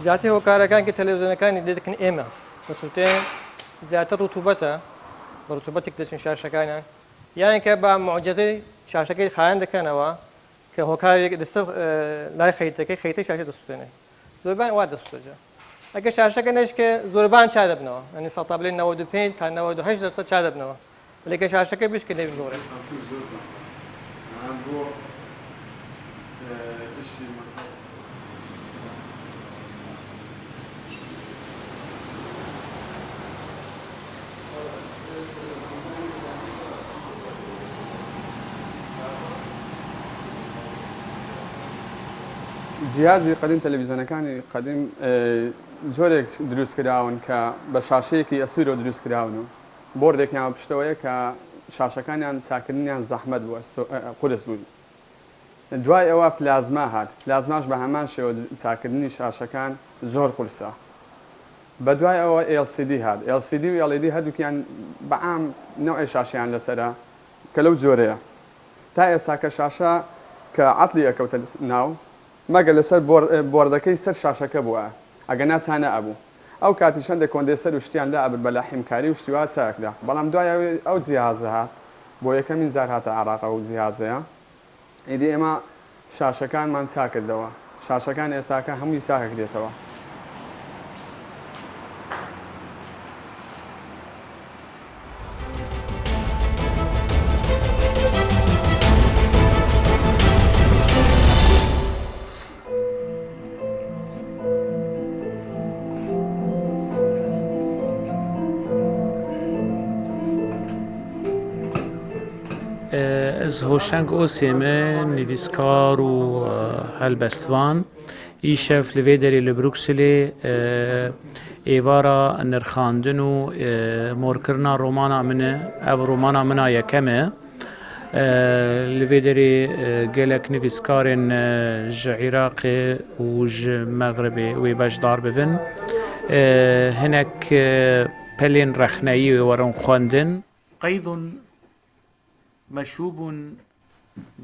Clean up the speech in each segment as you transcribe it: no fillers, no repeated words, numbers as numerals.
زیاتر هۆکارەکان کە تەلەڤیزیۆنەکانی دەکەن ئێمە بەسوتێن زیاتر ڕوتوبەتە بە ڕوتوبەتێک دەچن شاشەکانیان یان کە بە معجزەی شاشەکەی خایەن دەکەنەوە کە هۆکارێک دەستە لای خەیتەکەی خەیتەی شاشە دەسووتێنێ زۆربان وا دەسووتەجە ئەگە شاشەکە نەشکە زۆربان چا دەبنەوە ئەنی سەتا بڵێن 95 تا 98% چا دەبنەوە بەڵێ کە شاشەکە بشکە نەبینۆڕێ جیازی قدیم تەلەڤیزیۆنەکانی قدیم زۆرێک دروست کراون کە بە شاشەیەکی ئەسوورەوە دروست کراون و بۆردێکیان پشتەوەیە کە شاشەکانیان چاکردنیان زەحمەت بوو قورس بوون. دوای ئەوە پلازما هات پلازماش بە هەمان شێوە چاکردنی شاشەکان زۆر قورسە. بە دوای ئەوە LCD هات LCD و LED هەردووکیان بەعام نەوعی شاشیان لەسەرە کە لەو جۆرەیە تا ئێستا کە شاشە کە عەتڵی ئەکەوتە ناو مەگە لەسەر بۆردەکەی سەر شاشەکە بووە ئەگە ناچانە ئەبوو ئەو کاتی شەندێک کۆندێسەر و شتیان لا ئەبر بە لاحیمکاری و شتیوا چاکدا بەڵام دوای ئەو جیهازە هات بۆ یەکەمین جار هاتە عێراق و جیهازەیە ئیدی ئێمە شاشەکانمان چاکردەوە شاشەکان ئێستاکە هەمووی چاکە دێتەوە. از هوشنگ اوسیمه نویسکار و هلبستوان ایشف لویدری لبروکسلی ایوارا نرخاندن و مورکرنا رومانا منه او رومانا منا یکمه لویدری گلک نویسکارن ج عراق و ج مغربی و باش دار ببن هناك پلین رخنایی ورن خواندن قيد مشوب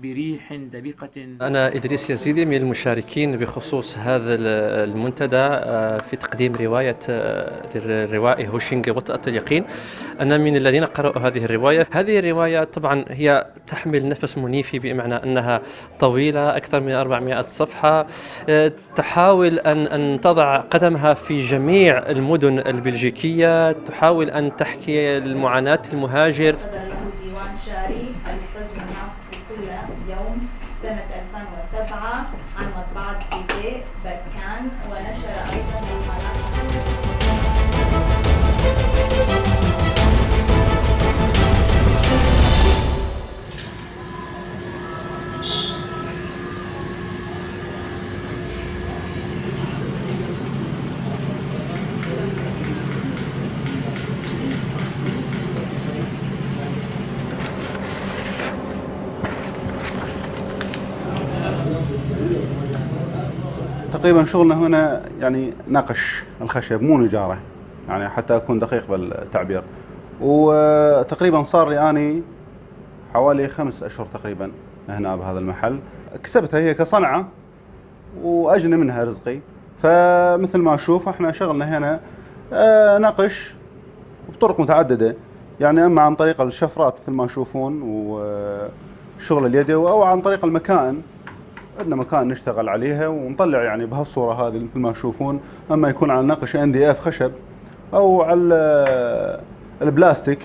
بريح دبيقة. أنا إدريس يزيدي من المشاركين بخصوص هذا المنتدى في تقديم رواية للروائي هوشنج وطأة اليقين. أنا من الذين قرأوا هذه الرواية. هذه الرواية طبعا هي تحمل نفس منيفي بمعنى أنها طويلة أكثر من 400 صفحة تحاول أن تضع قدمها في جميع المدن البلجيكية تحاول أن تحكي المعاناة المهاجر. شاري الحزن يعصف كل يوم سنة 2007 عن مطبعة بيتي بركان ونشر أيضا مقالات تقريبا شغلنا هنا يعني نقش الخشب مو نجارة يعني حتى أكون دقيق بالتعبير. وتقريبا صار لي أني حوالي 5 أشهر تقريبا هنا بهذا المحل. كسبتها هي كصنعة وأجني منها رزقي. فمثل ما أشوف احنا شغلنا هنا نقش بطرق متعددة يعني أما عن طريق الشفرات مثل ما تشوفون وشغل اليدوي أو عن طريق المكائن. عندنا مكان نشتغل عليها ونطلع يعني بهالصورة هذه مثل ما تشوفون. أما يكون على نقش NDF خشب أو على البلاستيك